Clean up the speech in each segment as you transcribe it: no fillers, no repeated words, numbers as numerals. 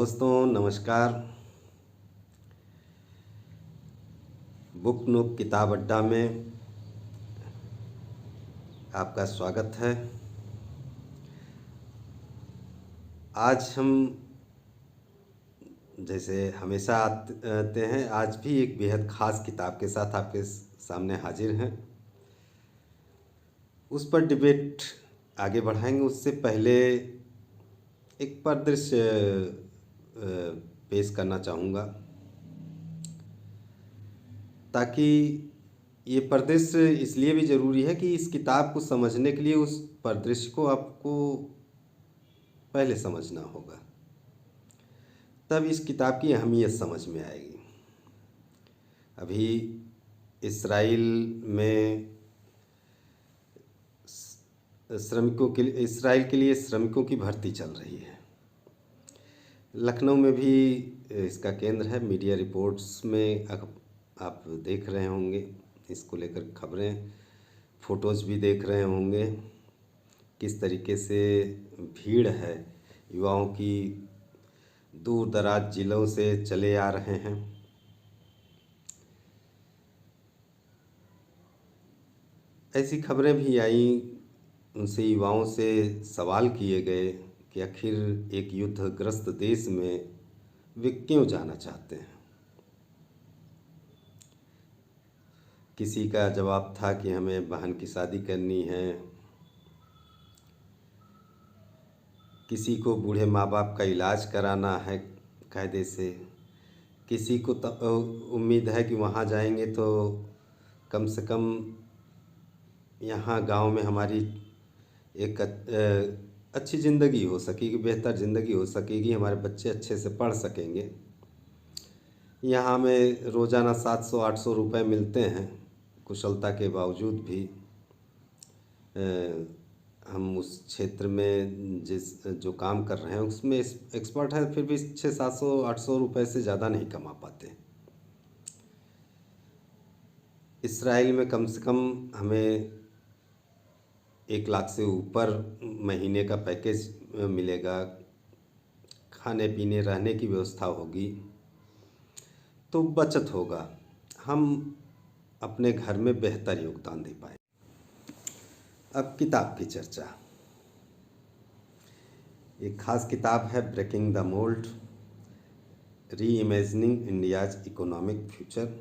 दोस्तों नमस्कार। Book nook किताब अड्डा में आपका स्वागत है। आज हम जैसे हमेशा आते हैं, आज भी एक बेहद ख़ास किताब के साथ आपके सामने हाजिर हैं। उस पर डिबेट आगे बढ़ाएंगे। उससे पहले एक परिदृश्य पेश करना चाहूँगा, ताकि ये परिदृश्य इसलिए भी ज़रूरी है कि इस किताब को समझने के लिए उस परिदृश्य को आपको पहले समझना होगा, तब इस किताब की अहमियत समझ में आएगी। अभी इसराइल में इसराइल के लिए श्रमिकों की भर्ती चल रही है। लखनऊ में भी इसका केंद्र है। मीडिया रिपोर्ट्स में आप देख रहे होंगे, इसको लेकर खबरें, फ़ोटोज़ भी देख रहे होंगे किस तरीके से भीड़ है युवाओं की। दूर दराज ज़िलों से चले आ रहे हैं। ऐसी खबरें भी आई, उनसे युवाओं से सवाल किए गए कि आखिर एक युद्धग्रस्त देश में वे क्यों जाना चाहते हैं। किसी का जवाब था कि हमें बहन की शादी करनी है, किसी को बूढ़े माँ बाप का इलाज कराना है कायदे से, किसी को उम्मीद है कि वहाँ जाएंगे तो कम से कम यहाँ गांव में हमारी एक अच्छी ज़िंदगी हो सकेगी, बेहतर ज़िंदगी हो सकेगी, हमारे बच्चे अच्छे से पढ़ सकेंगे। यहाँ में रोज़ाना 700-800 रुपये मिलते हैं। कुशलता के बावजूद भी हम उस क्षेत्र में जो काम कर रहे हैं उसमें एक्सपर्ट है, फिर भी 600-700-800 रुपये से ज़्यादा नहीं कमा पाते। इसराइल में कम से कम हमें 1 लाख से ऊपर महीने का पैकेज मिलेगा, खाने पीने रहने की व्यवस्था होगी, तो बचत होगा, हम अपने घर में बेहतर योगदान दे पाए। अब किताब की चर्चा। एक ख़ास किताब है breaking the mould, reimagining India's economic future.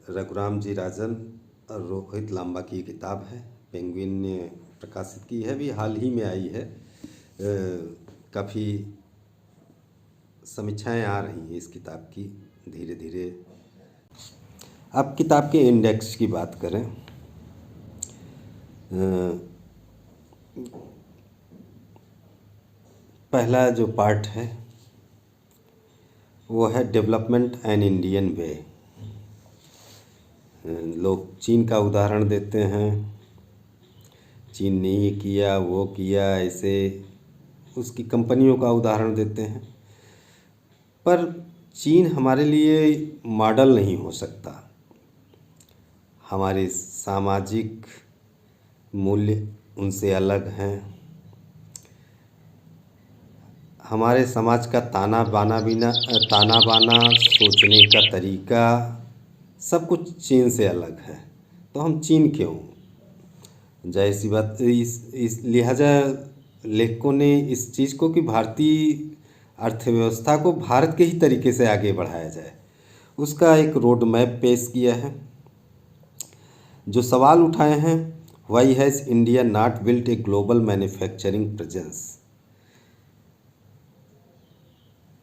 Raghuram ji Rajan और रोहित लांबा की किताब है। पेंगुइन ने प्रकाशित की है, भी हाल ही में आई है। काफ़ी समीक्षाएं आ रही हैं इस किताब की धीरे धीरे। अब किताब के इंडेक्स की बात करें, पहला जो पार्ट है वो है डेवलपमेंट एन इंडियन वे। लोग चीन का उदाहरण देते हैं, चीन ने ये किया वो किया, ऐसे उसकी कंपनियों का उदाहरण देते हैं। पर चीन हमारे लिए मॉडल नहीं हो सकता। हमारे सामाजिक मूल्य उनसे अलग हैं। हमारे समाज का ताना बाना सोचने का तरीका सब कुछ चीन से अलग है। तो हम चीन क्यों? जाहिर सी बात, इस लिहाजा लेखकों ने इस चीज़ को कि भारतीय अर्थव्यवस्था को भारत के ही तरीके से आगे बढ़ाया जाए, उसका एक रोड मैप पेश किया है। जो सवाल उठाए हैं, why has India not built a global manufacturing presence.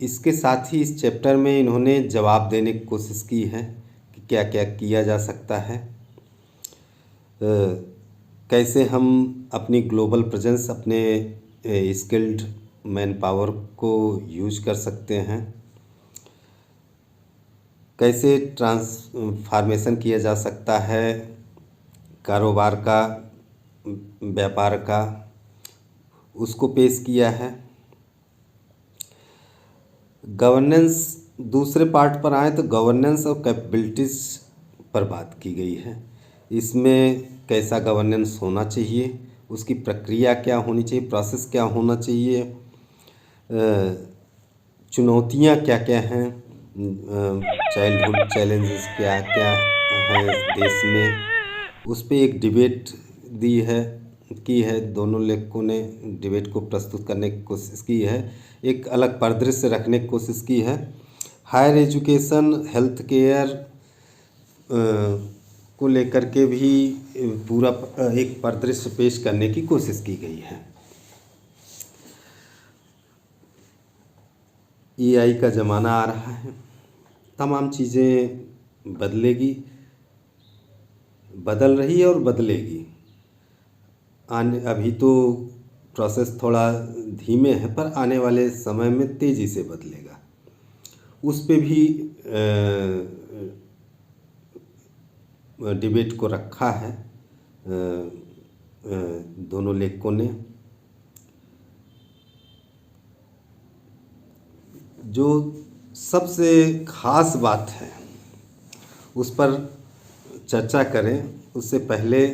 इसके साथ ही इस चैप्टर में इन्होंने जवाब देने की कोशिश की है कि क्या क्या किया जा सकता है, कैसे हम अपनी ग्लोबल प्रेजेंस, अपने स्किल्ड मैन पावर को यूज कर सकते हैं, कैसे ट्रांसफॉर्मेशन किया जा सकता है कारोबार का, व्यापार का, उसको पेश किया है। गवर्नेंस, दूसरे पार्ट पर आए तो गवर्नेंस और कैपेबिलिटीज़ पर बात की गई है। इसमें कैसा गवर्नेंस होना चाहिए, उसकी प्रक्रिया क्या होनी चाहिए, प्रोसेस क्या होना चाहिए, चुनौतियाँ क्या क्या हैं, चाइल्डहुड चैलेंजेस क्या क्या हैं इस देश में, उस पे एक डिबेट दी है की है। दोनों लेखकों ने डिबेट को प्रस्तुत करने की कोशिश की है, एक अलग परिदृश्य रखने की कोशिश की है। हायर एजुकेशन, हेल्थ केयर को लेकर के भी पूरा एक परिदृश्य पेश करने की कोशिश की गई है। एआई का ज़माना आ रहा है, तमाम चीज़ें बदल रही है और बदलेगी। अभी तो प्रोसेस थोड़ा धीमे है, पर आने वाले समय में तेज़ी से बदलेगा। उस पे भी डिबेट को रखा है दोनों लेखकों ने। जो सबसे ख़ास बात है उस पर चर्चा करें, उससे पहले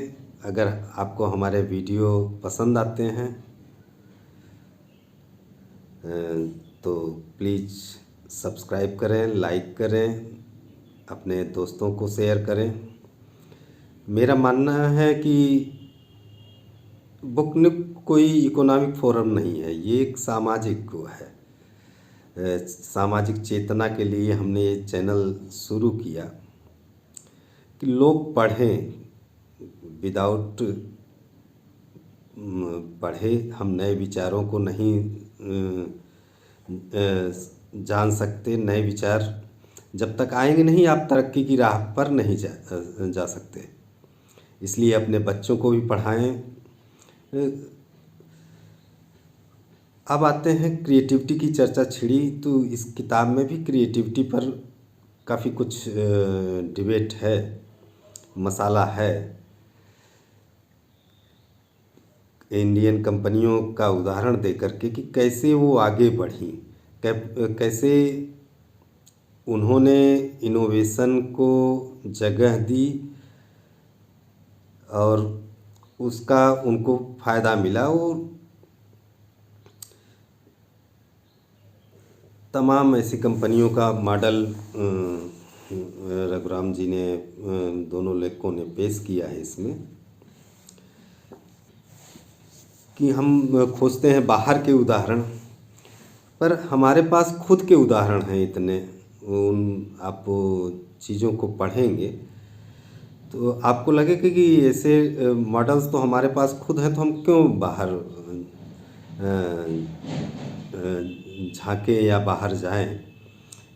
अगर आपको हमारे वीडियो पसंद आते हैं तो प्लीज़ सब्सक्राइब करें, लाइक करें, अपने दोस्तों को शेयर करें। मेरा मानना है कि बुक कोई इकोनॉमिक फोरम नहीं है, ये एक सामाजिक वो है। सामाजिक चेतना के लिए हमने ये चैनल शुरू किया कि लोग पढ़ें, विदाउट पढ़े हम नए विचारों को नहीं जान सकते। नए विचार जब तक आएंगे नहीं, आप तरक्की की राह पर नहीं जा सकते। इसलिए अपने बच्चों को भी पढ़ाएं। अब आते हैं क्रिएटिविटी की चर्चा छिड़ी, तो इस किताब में भी क्रिएटिविटी पर काफ़ी कुछ डिबेट है, मसाला है। इंडियन कंपनियों का उदाहरण दे करके कि कैसे वो आगे बढ़ी, कैसे उन्होंने इनोवेशन को जगह दी और उसका उनको फ़ायदा मिला। और तमाम ऐसी कंपनियों का मॉडल रघुराम जी ने, दोनों लेखकों ने पेश किया है इसमें, कि हम खोजते हैं बाहर के उदाहरण, पर हमारे पास खुद के उदाहरण हैं इतने। आप चीज़ों को पढ़ेंगे तो आपको लगेगा कि ऐसे मॉडल्स तो हमारे पास खुद हैं, तो हम क्यों बाहर झांके या बाहर जाएं,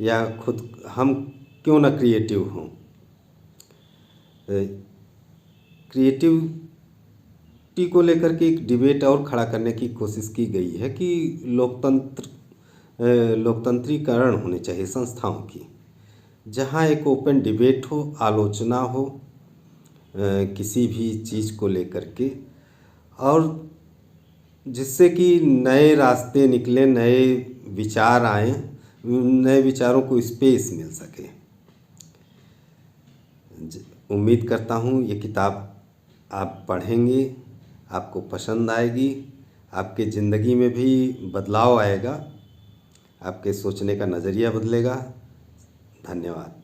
या खुद हम क्यों ना क्रिएटिव हों। क्रिएटिविटी को लेकर के एक डिबेट और खड़ा करने की कोशिश की गई है कि लोकतंत्रीकरण होनी चाहिए संस्थाओं की, जहां एक ओपन डिबेट हो, आलोचना हो किसी भी चीज़ को लेकर के, और जिससे कि नए रास्ते निकले, नए विचार आए, नए विचारों को स्पेस मिल सके। उम्मीद करता हूँ ये किताब आप पढ़ेंगे, आपको पसंद आएगी, आपके ज़िंदगी में भी बदलाव आएगा, आपके सोचने का नज़रिया बदलेगा। धन्यवाद।